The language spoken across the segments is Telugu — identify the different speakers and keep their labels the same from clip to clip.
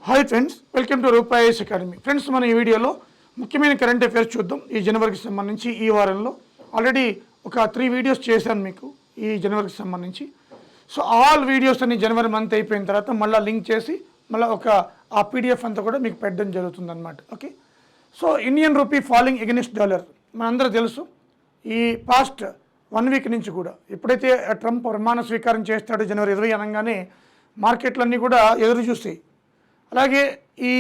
Speaker 1: Hi friends, welcome to Rupayas academy. Friends, మనం ఈ వీడియోలో ముఖ్యమైన కరెంట్ అఫైర్స్ చూద్దాం. ఈ జనవరికి సంబంధించి ఈ వారంలో ఆల్రెడీ ఒక 3 వీడియోస్ చేశాను మీకు ఈ జనవరికి సంబంధించి. సో ఆల్ వీడియోస్ అన్ని జనవరి మంత్ అయిపోయిన తర్వాత మళ్ళీ లింక్ చేసి మళ్ళీ ఆ పీడిఎఫ్ అంతా కూడా మీకు పెట్టడం జరుగుతుంది అనమాట. Okay, so Indian rupee falling against dollar మనందరూ తెలుసు. ఈ పాస్ట్ 1 వీక్ నుంచి కూడా ఎప్పుడైతే ట్రంప్ ప్రమాణ స్వీకారం చేస్తాడో జనవరి 20 అనగానే మార్కెట్లన్నీ కూడా ఎదురు చూస్తాయి. అలాగే ఈ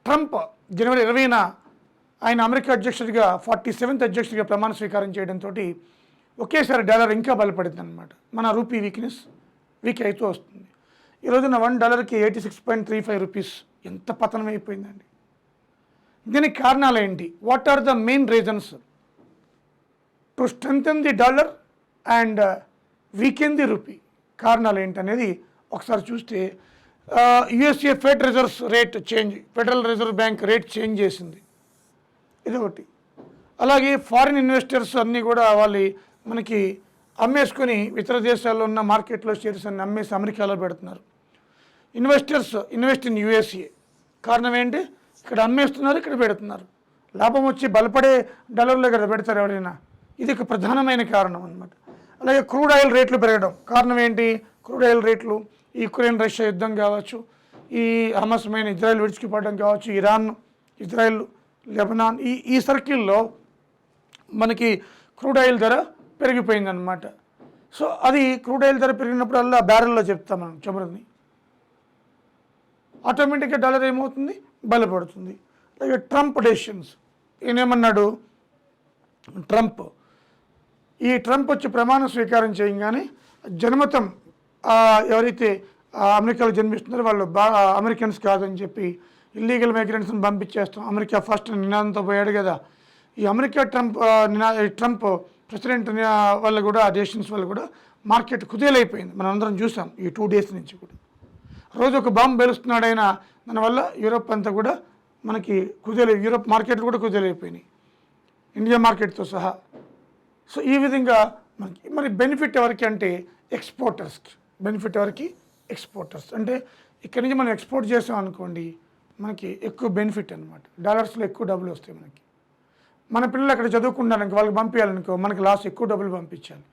Speaker 1: ట్రంప్ జనవరి 20న ఆయన అమెరికా అధ్యక్షుడిగా 47th అధ్యక్షుడిగా ప్రమాణ స్వీకారం చేయడంతో ఒకేసారి డాలర్ ఇంకా బలపడింది అనమాట. మన రూపీ వీక్ అవుతూ వస్తుంది. ఈ రోజున $1కి 86.35 రూపీస్. ఎంత పతనం అయిపోయిందండి. దీనికి కారణాలు ఏంటి? What are the main reasons to strengthen the dollar and weaken the rupee? కారణాలు ఏంటనేది ఒకసారి చూస్తే USA fed reserves rate change, federal reserve bank rate change చేసింది, ఇది ఒకటి. అలాగే ఫారిన్ ఇన్వెస్టర్స్ అన్నీ కూడా వాళ్ళు మనకి అమ్మేసుకొని ఇతర దేశాల్లో ఉన్న మార్కెట్లో షేర్స్ అన్ని అమ్మేసి అమెరికాలో పెడుతున్నారు. Investors invest in USA. కారణం ఏంటి? ఇక్కడ అమ్మేస్తున్నారు, ఇక్కడ పెడుతున్నారు. లాభం వచ్చి బలపడే డాలర్లో కదా పెడతారు ఎవరైనా. ఇది ఒక ప్రధానమైన కారణం అన్నమాట. అలాగే క్రూడ్ ఆయిల్ రేట్లు పెరగడం. కారణం ఏంటి? క్రూడ్ ఆయిల్ రేట్లు యుక్రెయిన్ రష్యా యుద్ధం కావచ్చు, ఈ హమాస్ ఇజ్రాయెల్ విడిచిపోవడం కావచ్చు, ఇరాన్, ఇజ్రాయెల్, లెబనాన్, ఈ సర్కిల్లో మనకి క్రూడ్ ఆయిల్ ధర పెరిగిపోయిందనమాట. సో అది క్రూడ్ ఆయిల్ ధర పెరిగినప్పుడల్లా బ్యారెల్లో చెప్తాం మనం చమురుని, ఆటోమేటిక్గా డాలర్ ఏమవుతుంది? బలపడుతుంది. అలాగే ట్రంప్ డెసిషన్స్. ఈయనేమన్నాడు? ట్రంప్ వచ్చి ప్రమాణ స్వీకారం చేయగానే జన్మతం ఎవరైతే అమెరికాలో జన్మిస్తున్నారో వాళ్ళు అమెరికన్స్ కాదని చెప్పి ఇల్లీగల్ మైగ్రెంట్స్ని పంపించేస్తాం, అమెరికా ఫస్ట్ నినాదంతో పోయాడు కదా. ఈ అమెరికా ట్రంప్ ప్రెసిడెంట్ వల్ల కూడా డెసిషన్స్ వల్ల కూడా మార్కెట్ కుదేలైపోయింది. మనం అందరం చూసాం ఈ 2 డేస్ నుంచి కూడా. రోజు ఒక బాంబు పేలుస్తున్నాడు ఆయన. దానివల్ల యూరోప్ అంతా కూడా మనకి యూరోప్ మార్కెట్లు కూడా కుదేలైపోయినాయి, ఇండియా మార్కెట్తో సహా. సో ఈ విధంగా మరి బెనిఫిట్ ఎవరికి అంటే ఎక్స్పోర్టర్స్కి. బెనిఫిట్ ఎవరికి? ఎక్స్పోర్టర్స్. అంటే ఇక్కడి నుంచి మనం ఎక్స్పోర్ట్ చేసాం అనుకోండి, మనకి ఎక్కువ బెనిఫిట్ అనమాట. డాలర్స్లో ఎక్కువ డబ్బులు వస్తాయి మనకి. మన పిల్లలు అక్కడ చదువుకుంటారనుకో, వాళ్ళకి పంపించాలనుకో మనకి లాస్, ఎక్కువ డబ్బులు పంపించాలి.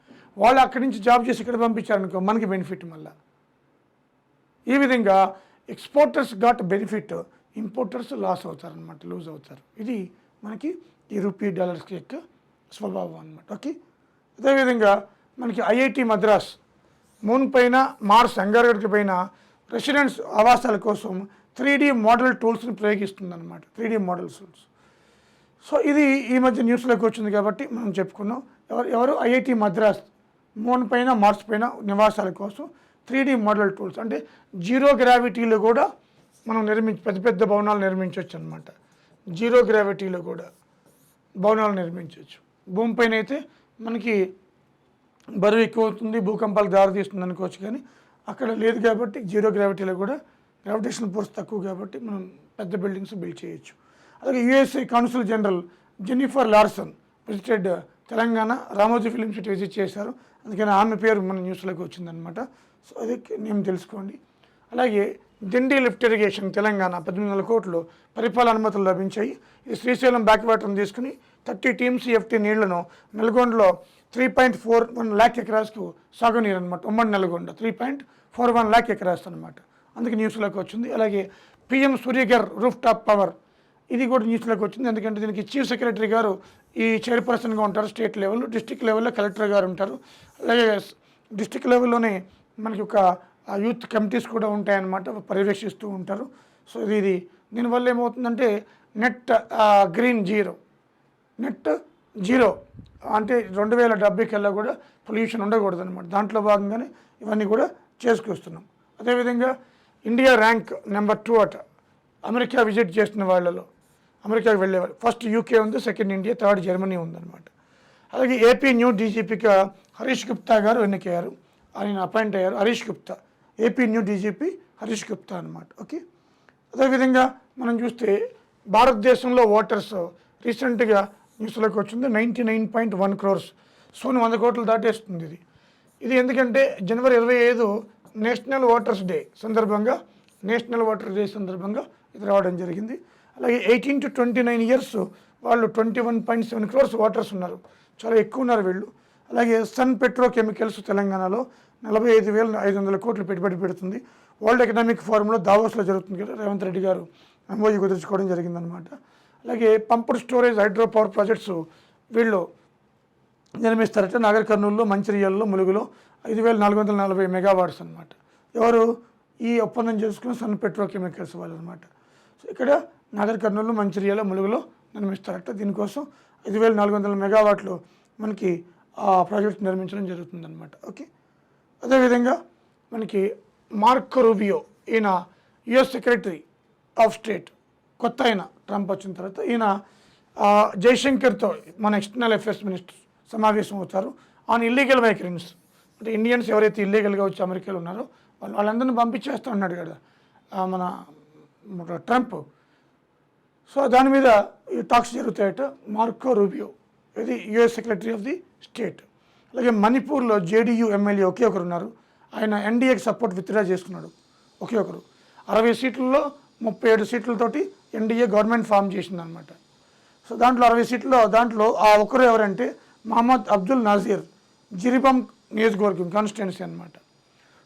Speaker 1: వాళ్ళు అక్కడి నుంచి జాబ్ చేసి ఇక్కడ పంపించారనుకో మనకి బెనిఫిట్ మళ్ళీ. ఈ విధంగా exporters got benefit, importers loss అవుతారనమాట, లూజ్ అవుతారు. ఇది మనకి ఈ రూపీ డాలర్స్కి యొక్క స్వభావం అనమాట. ఓకే, అదేవిధంగా మనకి ఐఐటి మద్రాస్ మూన్ పైన, మార్స్ అంగారకుడి పైన రెసిడెంట్స్ ఆవాసాల కోసం 3D మోడల్ టూల్స్ని ప్రయోగిస్తుందన్నమాట. 3D model tools. సో ఇది ఈ మధ్య న్యూస్లోకి వచ్చింది కాబట్టి మనం చెప్పుకున్నాం. ఎవరు ఐఐటి మద్రాస్ మూన్ పైన, మార్స్ పైన నివాసాల కోసం 3D మోడల్ టూల్స్. అంటే జీరో గ్రావిటీలో కూడా మనం పెద్ద పెద్ద భవనాలు నిర్మించవచ్చు అనమాట. జీరో గ్రావిటీలో కూడా భవనాలు నిర్మించవచ్చు. భూమిపైన అయితే మనకి బరువు ఎక్కువ అవుతుంది, భూకంపాలకు దారితీస్తుంది అనుకోవచ్చు. కానీ అక్కడ లేదు కాబట్టి జీరో గ్రావిటీలో కూడా గ్రావిటేషనల్ ఫోర్స్ తక్కువ కాబట్టి మనం పెద్ద బిల్డింగ్స్ బిల్డ్ చేయొచ్చు. అలాగే USA council general Jennifer Larson visited Telangana. Ramoji film city visit చేశారు, అందుకని ఆమె పేరు మన న్యూస్లోకి వచ్చిందనమాట. సో అది నేను తెలుసుకోండి. అలాగే దిండి లిఫ్ట్ ఇరిగేషన్ తెలంగాణ 18,000 కోట్లు పరిపాలన అనుమతులు లభించాయి. ఈ శ్రీశైలం బ్యాక్ వాటర్ని తీసుకుని 30 TMCFT నీళ్లను నల్గొండలో 3.41 lakh ఎకరాస్కు సాగునీరు అనమాట. ఉమ్మడి నల్గొండ 3.41 lakh ఎకరాస్ అనమాట. అందుకే న్యూస్లోకి వచ్చింది. అలాగే PM Surya Ghar roof top power, ఇది కూడా న్యూస్లోకి వచ్చింది. ఎందుకంటే దీనికి చీఫ్ సెక్రటరీ గారు ఈ చైర్పర్సన్గా ఉంటారు స్టేట్ లెవెల్, డిస్ట్రిక్ట్ లెవెల్లో కలెక్టర్ గారు ఉంటారు. అలాగే డిస్ట్రిక్ట్ లెవెల్లోనే మనకి ఒక యూత్ కమిటీస్ కూడా ఉంటాయన్నమాట, పర్యవేక్షిస్తూ ఉంటారు. సో దీనివల్ల ఏమవుతుందంటే నెట్ జీరో అంటే 2070 కల్లా కూడా పొల్యూషన్ ఉండకూడదు అనమాట. దాంట్లో భాగంగానే ఇవన్నీ కూడా చేసుకొస్తున్నాం. అదేవిధంగా ఇండియా ర్యాంక్ నెంబర్ 2 అట అమెరికా విజిట్ చేస్తున్న వాళ్ళలో. అమెరికాకి వెళ్ళేవాళ్ళు ఫస్ట్ UK ఉంది, సెకండ్ ఇండియా, థర్డ్ జర్మనీ ఉందన్నమాట. అలాగే ఏపీ న్యూ డీజీపీగా హరీష్ గుప్తా గారు ఎన్నికయ్యారు, ఆయన అపాయింట్ అయ్యారు. Harish Gupta AP new DGP Harish Gupta అనమాట. ఓకే, అదేవిధంగా మనం చూస్తే భారతదేశంలో ఓటర్స్ రీసెంట్గా న్యూస్లోకి వచ్చింది 99.1 crores. సోని 100 కోట్లు దాటేస్తుంది ఇది. ఎందుకంటే జనవరి 25 నేషనల్ ఓటర్స్ డే సందర్భంగా నేషనల్ ఓటర్ డే సందర్భంగా ఇది రావడం జరిగింది. అలాగే 18 to 29 years వాళ్ళు 21.7 crores ఓటర్స్ ఉన్నారు, చాలా ఎక్కువ ఉన్నారు వీళ్ళు. అలాగే సన్ పెట్రోకెమికల్స్ తెలంగాణలో 45,500 కోట్లు పెట్టుబడి పెడుతుంది. వరల్డ్ ఎకనామిక్ ఫోరంలో దావోస్లో జరుగుతుంది కదా, రేవంత్ రెడ్డి గారు ఎంఓయూ కుదుర్చుకోవడం జరిగిందనమాట. అలాగే pumped storage hydro power projects వీళ్ళు నిర్మిస్తారట. నాగర్ కర్నూలులో, మంచిర్యాలలో, ములుగులో 5,440 మెగావాట్స్ అనమాట. ఎవరు ఈ ఒప్పందం చేసుకుని సన్ పెట్రోకెమికల్స్ వాళ్ళు అనమాట. సో ఇక్కడ నాగర్ కర్నూలు, మంచిర్యాల, ములుగులో నిర్మిస్తారట. దీనికోసం 5,400 మెగావాట్లు మనకి ఆ ప్రాజెక్ట్ నిర్మించడం జరుగుతుందన్నమాట. ఓకే, అదేవిధంగా మనకి మార్కో రూబియో, ఈయన యుఎస్ సెక్రటరీ ఆఫ్ స్టేట్, కొత్త ఆయన ట్రంప్ వచ్చిన తర్వాత ఈయన జైశంకర్తో మన ఎక్స్టర్నల్ అఫేర్స్ మినిస్టర్ సమావేశం అవుతారు. ఆన్ ఇల్లీగల్ మైగ్రెంట్స్, అంటే ఇండియన్స్ ఎవరైతే ఇల్లీగల్గా వచ్చి అమెరికాలో ఉన్నారో వాళ్ళందరినీ పంపించేస్తూ ఉన్నాడు కదా మన ట్రంప్. సో దాని మీద ఈ టాక్స్ జరుగుతాయట. మార్కో రూబియో ఇది US secretary of the state. అలాగే మణిపూర్లో జేడీయూ ఎమ్మెల్యే ఒకే ఒకరు ఉన్నారు, ఆయన ఎన్డీఏకి సపోర్ట్ విత్డ్రా చేసుకున్నాడు ఒకే ఒకరు. 60 సీట్లలో 37 సీట్లతోటి ఎన్డీఏ గవర్నమెంట్ ఫామ్ చేసిందనమాట. సో దాంట్లో 60 సీట్లలో దాంట్లో ఆ ఒకరు ఎవరంటే మహమ్మద్ అబ్దుల్ నాజీర్, జిరిబం నియోజకవర్గం కాన్స్టిట్యున్సీ అనమాట.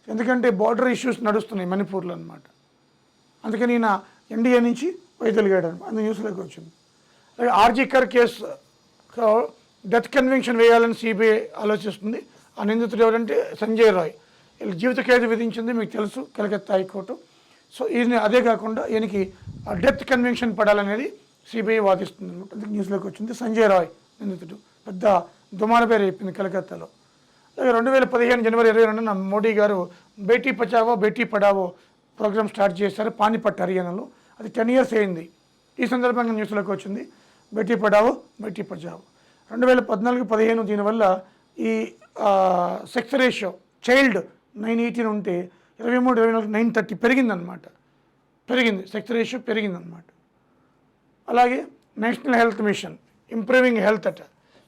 Speaker 1: ఎందుకంటే బార్డర్ ఇష్యూస్ నడుస్తున్నాయి మణిపూర్లో అనమాట, అందుకని ఈయన ఎన్డీఏ నుంచి వైదొలిగాడు అనమాట. అందు న్యూస్లోకి వచ్చింది. అలాగే ఆర్జీకర్ కేసు డెత్ కన్వెన్షన్ వేయాలని సిబిఐ ఆలోచిస్తుంది. ఆ నిందితుడు ఎవరంటే సంజయ్ రాయ్. వీళ్ళకి జీవిత ఖైదు విధించింది, మీకు తెలుసు, కలకత్తా హైకోర్టు. సో ఈయన అదే కాకుండా ఈయనకి డెత్ కన్వెన్షన్ పడాలనేది సిబిఐ వాదిస్తుంది అనమాట. అందుకు న్యూస్లోకి వచ్చింది. సంజయ్ రాయ్ నిందితుడు పెద్ద దుమార పేరు అయిపోయింది కలకత్తాలో. అలాగే 2015 జనవరి 22న మోడీ గారు బేటీ బచావో బేటీ పడావో ప్రోగ్రామ్ స్టార్ట్ చేశారు పానిపట్ హర్యానాలో. అది 10 years అయింది. ఈ సందర్భంగా న్యూస్లోకి వచ్చింది బేటీ పడావో బేటీ బచావో. 2014-15 దీనివల్ల ఈ సెక్స్ రేషియో చైల్డ్ 918 ఉంటే 23-24 930 పెరిగిందనమాట. సెక్స్ రేషియో పెరిగిందనమాట. అలాగే national health mission improving health అట.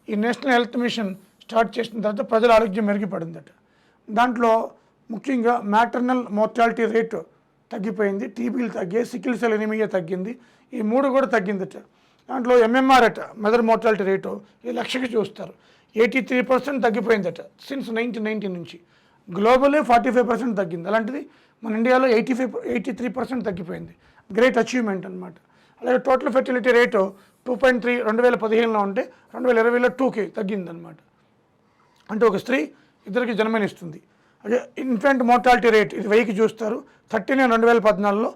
Speaker 1: ఈ నేషనల్ హెల్త్ మిషన్ స్టార్ట్ చేసిన తర్వాత ప్రజల ఆరోగ్యం మెరుగుపడిందట. దాంట్లో ముఖ్యంగా మ్యాటర్నల్ మోర్టాలిటీ రేటు తగ్గిపోయింది, టీబీలు తగ్గాయి, సికిల్ సెల్ ఎనిమియా తగ్గింది, ఈ 3 కూడా తగ్గిందట. దాంట్లో ఎంఎంఆర్ అట, మదర్ మోర్టాలిటీ రేటు 1,00,000కి చూస్తారు, 83% తగ్గిపోయిందట సిన్స్ 1990 నుంచి. గ్లోబలీ 45% తగ్గింది. అలాంటిది మన ఇండియాలో 83% తగ్గిపోయింది. గ్రేట్ అచీవ్మెంట్ అనమాట. అలాగే టోటల్ ఫెర్టిలిటీ రేటు 2.3 2015లో ఉంటే 2020లో 2కి తగ్గిందనమాట. అంటే ఒక స్త్రీ 2 జన్మనిస్తుంది. అదే ఇన్ఫెంట్ మోర్టాలిటీ రేట్ ఇది 1000కి చూస్తారు, 39 2014లో,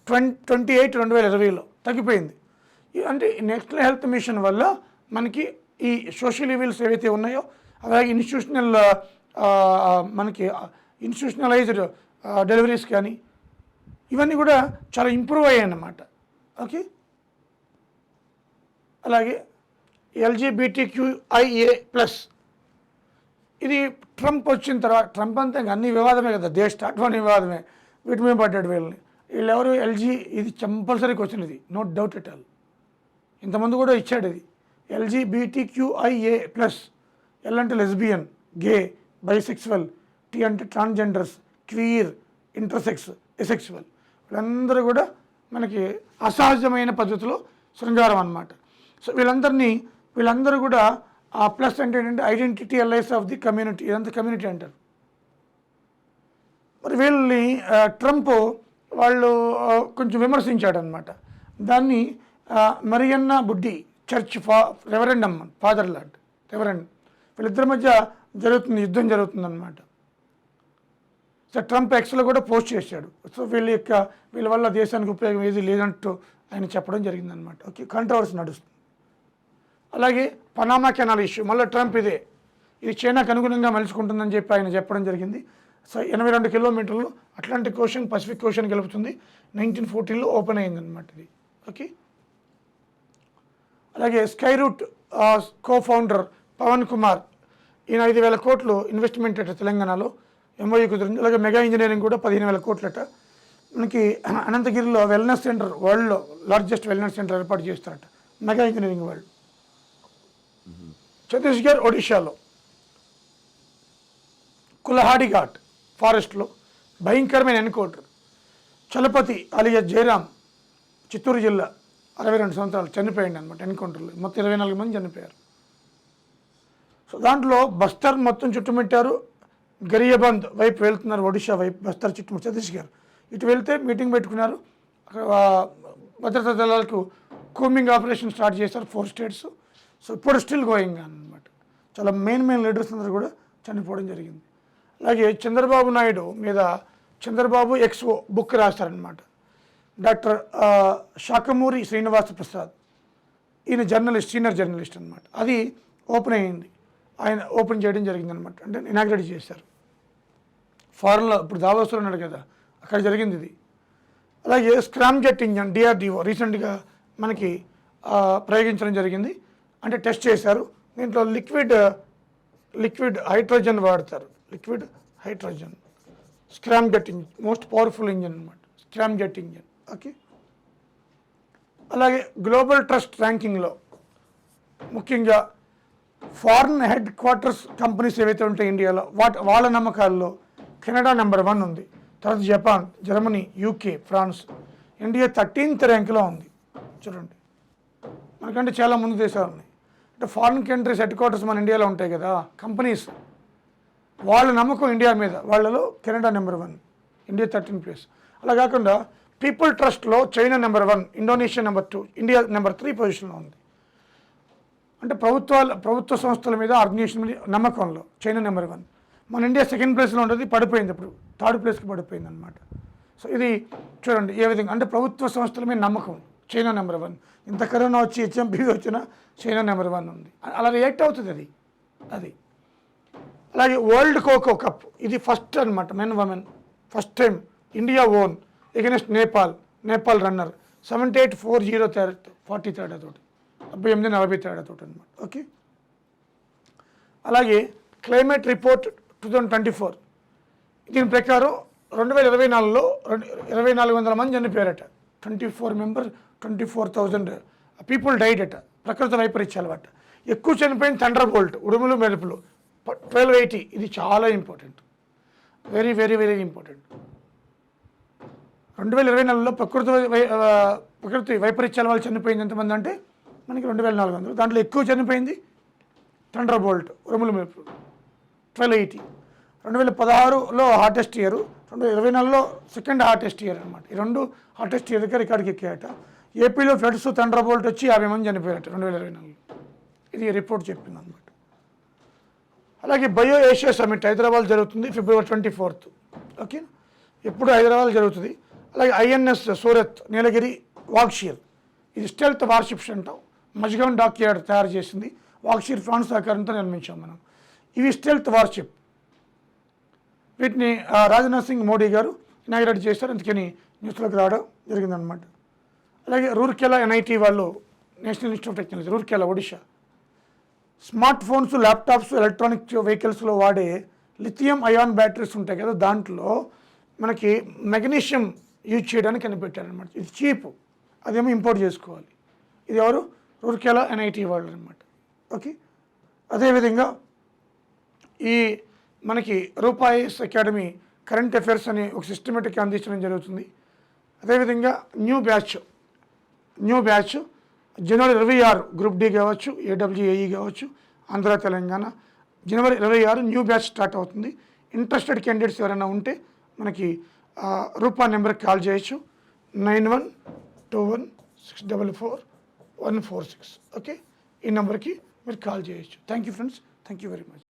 Speaker 1: 28 2020లో తగ్గిపోయింది. అంటే నేషనల్ హెల్త్ మిషన్ వల్ల మనకి ఈ సోషల్ ఈవిల్స్ ఏవైతే ఉన్నాయో అలాగే మనకి ఇన్స్టిట్యూషనలైజ్డ్ డెలివరీస్ కానీ ఇవన్నీ కూడా చాలా ఇంప్రూవ్ అయ్యాయి అన్నమాట. ఓకే, అలాగే LGBTQIA+ ఇది ట్రంప్ వచ్చిన తర్వాత, ట్రంప్ అంతా అన్ని వివాదమే కదా, స్టార్ట్ వన్ వివాదమే, వీటి మీద పడ్డాడు వీళ్ళెవరు ఇది కంపల్సరీ క్వశ్చన్, ఇది నో డౌట్ ఎట్ ఆల్. ఇంతమంది కూడా ఇచ్చాడు ఇది LGBTQIA+. ఎల్ అంటే లెస్బియన్, గే, బైసెక్సువల్, టీ అంటే ట్రాన్స్జెండర్స్, క్వీర్, ఇంటర్సెక్స్, ఎసెక్సువల్, వీళ్ళందరూ కూడా మనకి అసహజమైన పద్ధతిలో శృంగారం అన్నమాట. సో వీళ్ళందరూ కూడా ఆ ప్లస్ అంటే ఏంటంటే ఐడెంటిటీ ఎల్ఐస్ ఆఫ్ ది కమ్యూనిటీ, ఇదంతా కమ్యూనిటీ అంటారు. మరి వీళ్ళని ట్రంప్ వాళ్ళు కొంచెం విమర్శించాడు అనమాట. దాన్ని మరియన్నా బుడ్డి చర్చ్ రెవరెండ్ అమ్మ, ఫాదర్ లాడ్ రెవరెండ్, వీళ్ళిద్దరి మధ్య యుద్ధం జరుగుతుందన్నమాట. సో ట్రంప్ ఎక్స్లో కూడా పోస్ట్ చేశాడు. సో వీళ్ళ వల్ల దేశానికి ఉపయోగం ఏది లేదంటూ ఆయన చెప్పడం జరిగిందనమాట. ఓకే, కాంట్రవర్సీ నడుస్తుంది. అలాగే పనామా కెనాల్ ఇష్యూ, మళ్ళీ ట్రంప్ ఇది చైనాకు అనుగుణంగా మలుచుకుంటుందని చెప్పి ఆయన చెప్పడం జరిగింది. సో 82 కిలోమీటర్లు అట్లాంటిక్ ఓషన్ పసిఫిక్ ఓషన్ కలుపుతుంది. 1914లో ఓపెన్ అయిందనమాట ఇది. ఓకే, అలాగే Skyroot co-founder Pavan Kumar, ఈయన 5,000 కోట్లు ఇన్వెస్ట్మెంట్ అట తెలంగాణలో, ఎంఓయూ కుదిరింది. అలాగే మెగా ఇంజనీరింగ్ కూడా 15,000 కోట్లట. మనకి అనంతగిరిలో వెల్నెస్ సెంటర్, వరల్డ్లో లార్జెస్ట్ వెల్నెస్ సెంటర్ ఏర్పాటు చేస్తారట మెగా ఇంజనీరింగ్ వాళ్ళు. ఛత్తీస్గఢ్, ఒడిశాలో కులహాడి ఘాట్ ఫారెస్ట్లో భయంకరమైన ఎన్కౌంటర్, చలపతి అలియా జయరాం, చిత్తూరు జిల్లా, 62 సంవత్సరాలు, చనిపోయింది అనమాట ఎన్కౌంటర్లో. మొత్తం 24 మంది చనిపోయారు. సో దాంట్లో బస్తర్ మొత్తం చుట్టుముట్టారు. గరియాబంద్ వైపు వెళ్తున్నారు, ఒడిషా వైపు బస్తర్ చుట్టుముట్టు సతీష్ గారు. ఇటు వెళ్తే మీటింగ్ పెట్టుకున్నారు. అక్కడ భద్రతా దళాలకు కూమింగ్ ఆపరేషన్ స్టార్ట్ చేశారు 4 స్టేట్స్. సో ఇప్పుడు స్టిల్ గోయింగ్ అనమాట. చాలా మెయిన్ లీడర్స్ అందరూ కూడా చనిపోవడం జరిగింది. అలాగే చంద్రబాబు నాయుడు మీద చంద్రబాబు ఎక్స్ఓ బుక్ రాస్తారనమాట. డాక్టర్ శాఖమూరి శ్రీనివాస ప్రసాద్, ఈయన జర్నలిస్ట్, సీనియర్ జర్నలిస్ట్ అనమాట. అది ఓపెన్ అయ్యింది, ఆయన ఓపెన్ చేయడం జరిగిందనమాట. అంటే ఇనాగ్రేట్ చేశారు. ఫారెన్లో ఇప్పుడు దావోస్లో ఉన్నాడు కదా, అక్కడ జరిగింది ఇది. అలాగే స్క్రామ్ జెట్ ఇంజన్ డిఆర్డిఓ రీసెంట్గా మనకి ప్రయోగించడం జరిగింది. అంటే టెస్ట్ చేశారు. దీంట్లో లిక్విడ్ హైడ్రోజన్ వాడతారు. Liquid hydrogen Scram jet engine, most powerful engine అనమాట స్క్రామ్ జెట్ ఇంజన్. ఓకే. అలాగే గ్లోబల్ ట్రస్ట్ ర్యాంకింగ్లో ముఖ్యంగా ఫారిన్ హెడ్ క్వార్టర్స్ కంపెనీస్ ఏవైతే ఉంటాయి ఇండియాలో, వాళ్ళ నమ్మకాల్లో కెనడా నెంబర్ 1 ఉంది. తర్వాత Japan, Germany, UK, France. India 13th ర్యాంక్లో ఉంది. చూడండి, మనకంటే చాలా ముందు దేశాలు ఉన్నాయి. అంటే ఫారిన్ కంట్రీస్ హెడ్ క్వార్టర్స్ మన ఇండియాలో ఉంటాయి కదా, కంపెనీస్, వాళ్ళ నమ్మకం ఇండియా మీద, వాళ్ళలో Canada number 1, India 13th place. అలా కాకుండా పీపుల్ ట్రస్ట్లో China number 1, Indonesia number 2, India number 3 పొజిషన్లో ఉంది. అంటే ప్రభుత్వ సంస్థల మీద, ఆర్గనైజేషన్ మీద నమ్మకంలో చైనా నెంబర్ 1. మన ఇండియా 2nd ప్లేస్లో ఉంటుంది, పడిపోయింది, ఇప్పుడు 3rd ప్లేస్కి పడిపోయింది అనమాట. సో ఇది చూడండి ఏ విధంగా, అంటే ప్రభుత్వ సంస్థల మీద నమ్మకం చైనా నెంబర్ 1. ఇంత కరోనా వచ్చి హెచ్ఎంపీ వచ్చినా చైనా నెంబర్ 1 ఉంది. అలా రియాక్ట్ అవుతుంది అది. అలాగే వరల్డ్ ఖోఖో కప్, ఇది ఫస్ట్ అనమాట, men women first time India own against Nepal runner 78-40 40 తేడాతోటి, 78-40 తేడాతోటి అనమాట. ఓకే. అలాగే క్లైమేట్ రిపోర్ట్ 2024, దీని ప్రకారం 2024లో 2400 మంది చనిపోయారట. 24,000 పీపుల్ డైడ్ అట, ప్రకృతి వైపరీత్యాలు అట. ఎక్కువ చనిపోయింది థండర్ బోల్ట్, ఉడుములు మెరుపులు 1280. ఇది చాలా important, very very very important. 2024లో ప్రకృతి వైపరీత్యాల వల్ల చనిపోయింది ఎంతమంది అంటే మనకి 2400. దాంట్లో ఎక్కువ చనిపోయింది థండర్ బోల్ట్, ఉరుములు మెరుపులు 1280. 2016లో హార్టెస్ట్ ఇయర్, 2024లో 2nd హార్టెస్ట్ ఇయర్ అనమాట. ఈ 2 హార్టెస్ట్ ఇయర్గా రికార్డుకి ఎక్కాయట. ఏపీలో ఫ్లడ్స్ థండర్ బోల్ట్ వచ్చి 50 మంది చనిపోయారట 2024. ఇది రిపోర్ట్ చెప్పింది అనమాట. అలాగే బయో ఏషియా సమిట్ హైదరాబాద్ జరుగుతుంది February 24th. ఓకే, ఎప్పుడు హైదరాబాద్ జరుగుతుంది. అలాగే ఐఎన్ఎస్ సూరత్, నీలగిరి, వాక్షీర్, ఇది స్టెల్త్ వార్షిప్స్ అంటాం. మజ్గాన్ డాక్యార్డ్ తయారు చేసింది, వాక్షీర్ ఫ్రాన్స్ సహకారంతో నిర్మించాం మనం. ఇవి స్టెల్త్ వార్షిప్. వీటిని రాజ్నాథ్ సింగ్ మోడీ గారు ఇనాగ్రేట్ చేస్తారు, అందుకని న్యూస్లోకి రావడం జరిగిందనమాట. అలాగే రూర్కెలా ఎన్ఐటి వాళ్ళు, national institute of technology Rourkela, Odisha, smart phones, laptops, electronic వెహికల్స్లో వాడే లిథియం అయాన్ బ్యాటరీస్ ఉంటాయి కదా, దాంట్లో మనకి మెగ్నీషియం యూజ్ చేయడానికి కనిపెట్టారనమాట. ఇది చీప్, అదేమో ఇంపోర్ట్ చేసుకోవాలి. ఇది ఎవరు? రూర్కెలా ఎన్ఐటి వాళ్ళు అనమాట. ఓకే. అదేవిధంగా ఈ మనకి రూపాయిస్ అకాడమీ కరెంట్ అఫైర్స్ అనే ఒక సిస్టమేటిక్ అందించడం జరుగుతుంది. అదేవిధంగా న్యూ బ్యాచ్ జనవరి 26 గ్రూప్ డి కావచ్చు, ఏడబ్ల్యూఏఈ కావచ్చు, ఆంధ్ర తెలంగాణ, జనవరి 26 న్యూ బ్యాచ్ స్టార్ట్ అవుతుంది. ఇంట్రెస్టెడ్ క్యాండిడేట్స్ ఎవరైనా ఉంటే మనకి రూపా నెంబర్కి కాల్ చేయొచ్చు, 9121644146. ఓకే, ఈ నెంబర్కి మీరు కాల్ చేయొచ్చు. Thank you friends, thank you very much.